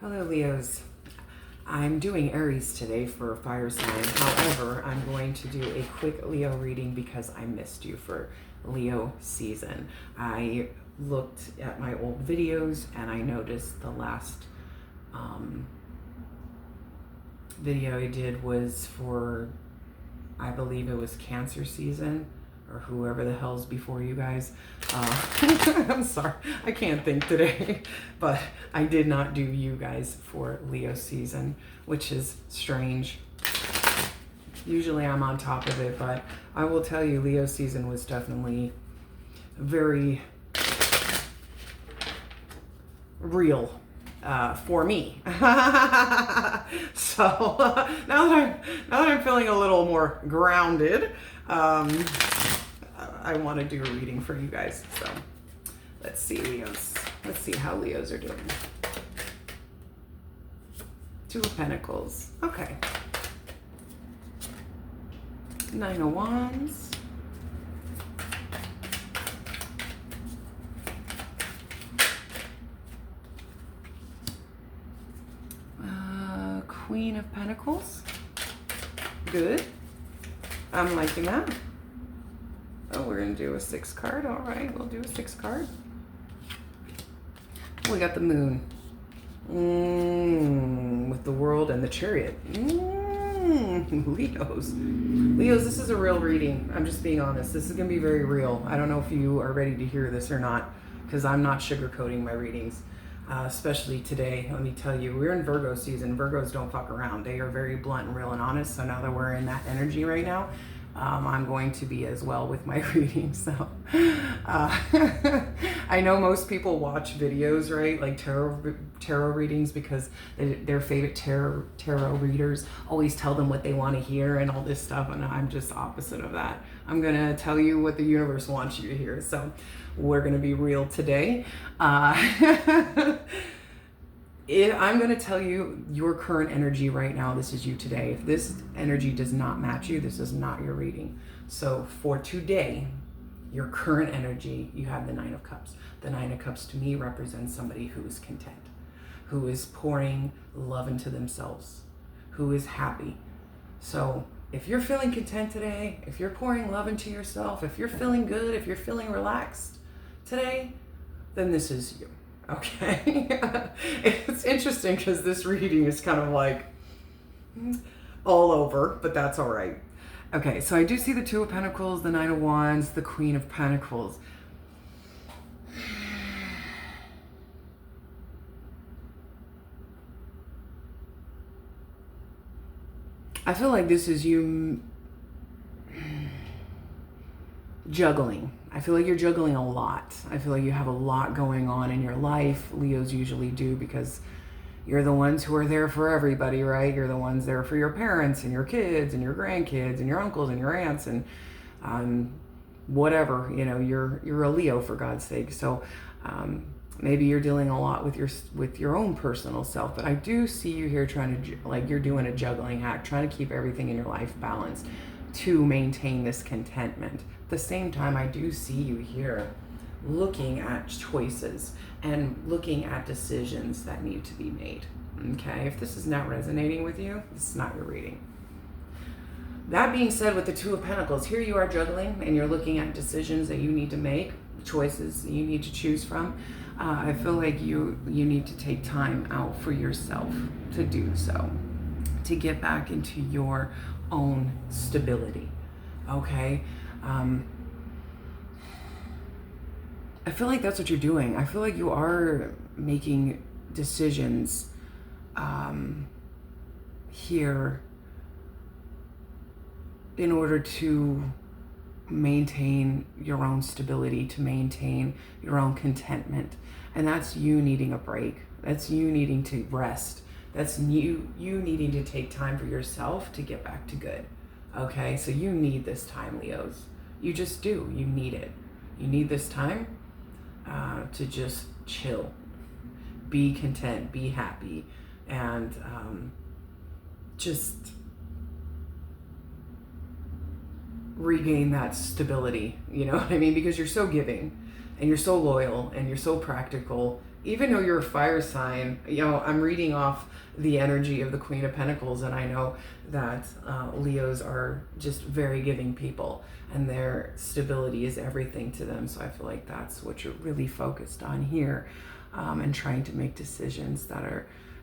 Hello, Leos. I'm doing Aries today for fire sign. However, I'm going to do a quick Leo reading because I missed you for Leo season. I looked at my old videos and I noticed the last video I did was for, I believe it was Cancer season, or whoever the hell's before you guys. I'm sorry, I can't think today, but I did not do you guys for Leo season, which is strange. Usually I'm on top of it, but I will tell you Leo season was definitely very real for me. So now that I'm feeling a little more grounded, I want to do a reading for you guys. So let's see, Leos. Let's see how Leos are doing. Two of Pentacles. Okay. Nine of Wands. Queen of Pentacles. Good. I'm liking that. Oh, we're going to do a 6 card. All right, we'll do a 6 card. We got the Moon. With the World and the Chariot. Leos. Leos, this is a real reading. I'm just being honest. This is going to be very real. I don't know if you are ready to hear this or not, because I'm not sugarcoating my readings. Especially today, let me tell you, we're in Virgo season. Virgos don't fuck around. They are very blunt and real and honest. So now that we're in that energy right now, I'm going to be as well with my readings. So I know most people watch videos, right? Like tarot readings, because their favorite tarot readers always tell them what they want to hear and all this stuff. And I'm just opposite of that. I'm going to tell you what the universe wants you to hear. So we're going to be real today. I'm going to tell you your current energy right now. This is you today. If this energy does not match you, this is not your reading. So for today, your current energy, you have the Nine of Cups. The Nine of Cups to me represents somebody who is content, who is pouring love into themselves, who is happy. So if you're feeling content today, if you're pouring love into yourself, if you're feeling good, if you're feeling relaxed today, then this is you. Okay. It's interesting because this reading is kind of like all over, but that's all right. Okay, so I do see the Two of Pentacles, the Nine of Wands, the Queen of Pentacles. I feel like this is you juggling. I feel like you're juggling a lot. I feel like you have a lot going on in your life. Leos usually do, because you're the ones who are there for everybody, right? You're the ones there for your parents and your kids and your grandkids and your uncles and your aunts and whatever. You know, you're a Leo, for God's sake. So maybe you're dealing a lot with your own personal self. But I do see you here trying to, like, you're doing a juggling act, trying to keep everything in your life balanced to maintain this contentment. At the same time, I do see you here looking at choices and looking at decisions that need to be made. Okay, if this is not resonating with you, this is not your reading. That being said, with the Two of Pentacles, here you are juggling and you're looking at decisions that you need to make, choices that you need to choose from. I feel like you need to take time out for yourself to do so, to get back into your own stability. Okay. I feel like that's what you're doing. I feel like you are making decisions here in order to maintain your own stability, to maintain your own contentment. And that's you needing a break. That's you needing to rest. That's you needing to take time for yourself to get back to good. Okay, so you need this time, Leos. You just do. You need it. You need this time to just chill, be content, be happy, and just regain that stability. You know what I mean? Because you're so giving, and you're so loyal, and you're so practical, even though you're a fire sign, I'm reading off the energy of the Queen of Pentacles, and I know that Leos are just very giving people, and their stability is everything to them. So I feel like that's what you're really focused on here, and trying to make decisions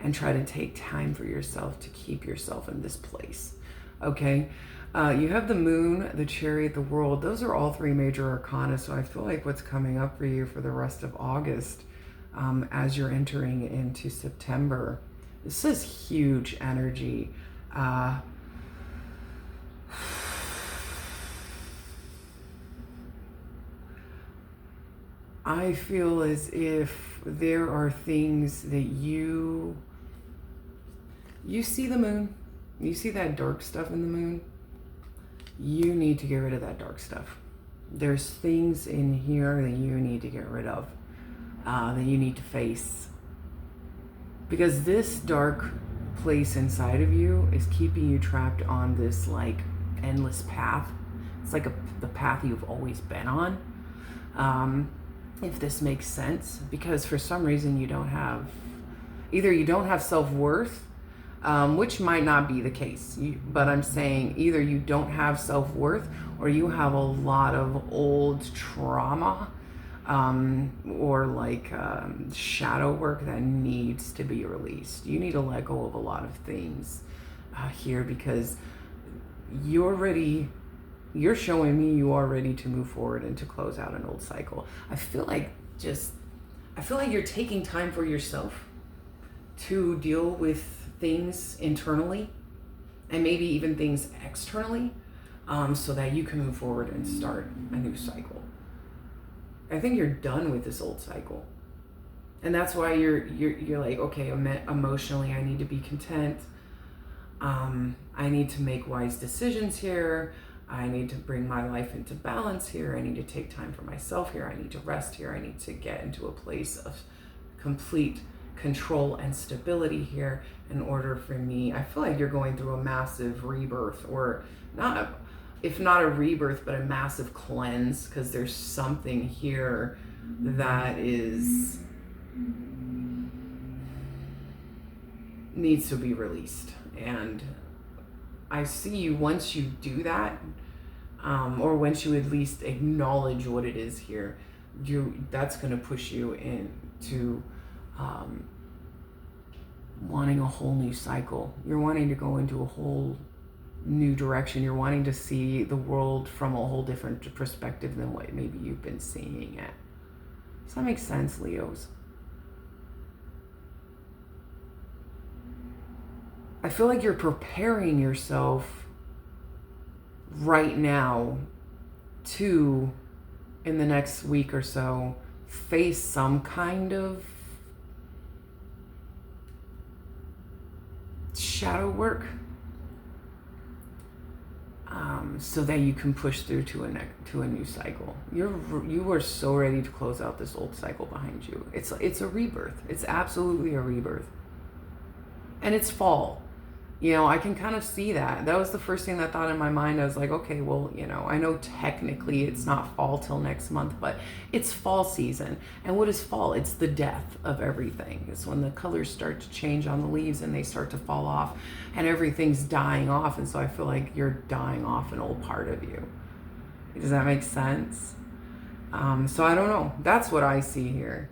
and try to take time for yourself to keep yourself in this place. Okay. You have the Moon, the Chariot, the World. Those are all three major arcana. So I feel like what's coming up for you for the rest of August, as you're entering into September, this is huge energy. I feel as if there are things that you see the moon, you see that dark stuff in the moon. You need to get rid of that dark stuff. There's things in here that you need to get rid of, that you need to face. Because this dark place inside of you is keeping you trapped on this like endless path. It's like the path you've always been on. If this makes sense, because for some reason you don't have self-worth, which might not be the case, but I'm saying either you don't have self-worth or you have a lot of old trauma, or like shadow work that needs to be released. You need to let go of a lot of things here, because you're showing me you are ready to move forward and to close out an old cycle. I feel like you're taking time for yourself to deal with things internally and maybe even things externally, so that you can move forward and start a new cycle. I think you're done with this old cycle, and that's why you're like, okay, emotionally I need to be content. I need to make wise decisions here. I need to bring my life into balance here. I need to take time for myself here. I need to rest here. I need to get into a place of complete control and stability here in order for me. I feel like you're going through a massive rebirth, or if not a rebirth, but a massive cleanse, because there's something here that needs to be released. And I see you, once you do that, or once you at least acknowledge what it is here, that's going to push you into wanting a whole new cycle. You're wanting to go into a whole new direction. You're wanting to see the world from a whole different perspective than what maybe you've been seeing it. Does that make sense, Leos? I feel like you're preparing yourself right now to, in the next week or so, face some kind of shadow work, so that you can push through to a new cycle. You are so ready to close out this old cycle behind you. It's a rebirth. It's absolutely a rebirth, and it's fall. I can kind of see that. That was the first thing that thought in my mind. I was like, okay, well, I know technically it's not fall till next month, but it's fall season. And what is fall? It's the death of everything. It's when the colors start to change on the leaves and they start to fall off and everything's dying off. And so I feel like you're dying off an old part of you. Does that make sense? So I don't know. That's what I see here.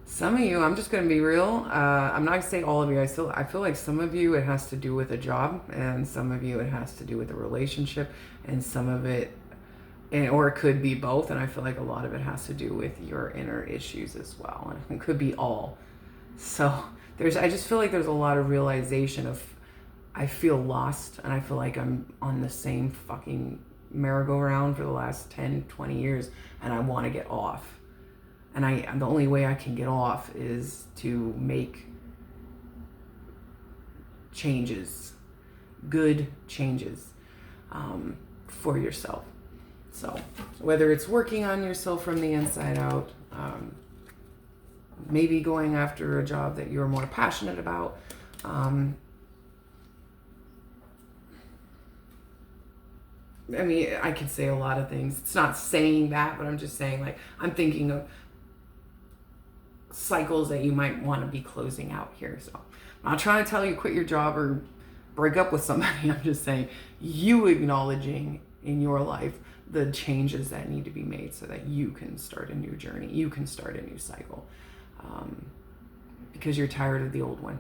Some of you, I'm just going to be real. I'm not going to say all of you. I feel like some of you it has to do with a job, and some of you it has to do with a relationship, and some of it, or it could be both. And I feel like a lot of it has to do with your inner issues as well. And it could be all. So I just feel like there's a lot of realization of, I feel lost, and I feel like I'm on the same fucking merry-go-round for the last 10, 20 years, and I want to get off. And the only way I can get off is to make changes, good changes, for yourself. So whether it's working on yourself from the inside out, maybe going after a job that you're more passionate about, I mean, I could say a lot of things. It's not saying that, but I'm just saying, like, I'm thinking of cycles that you might want to be closing out here. So I'm not trying to tell you quit your job or break up with somebody. I'm just saying you acknowledging in your life the changes that need to be made so that you can start a new journey. You can start a new cycle, because you're tired of the old one.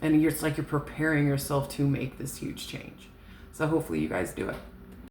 And it's like you're preparing yourself to make this huge change. So hopefully you guys do it.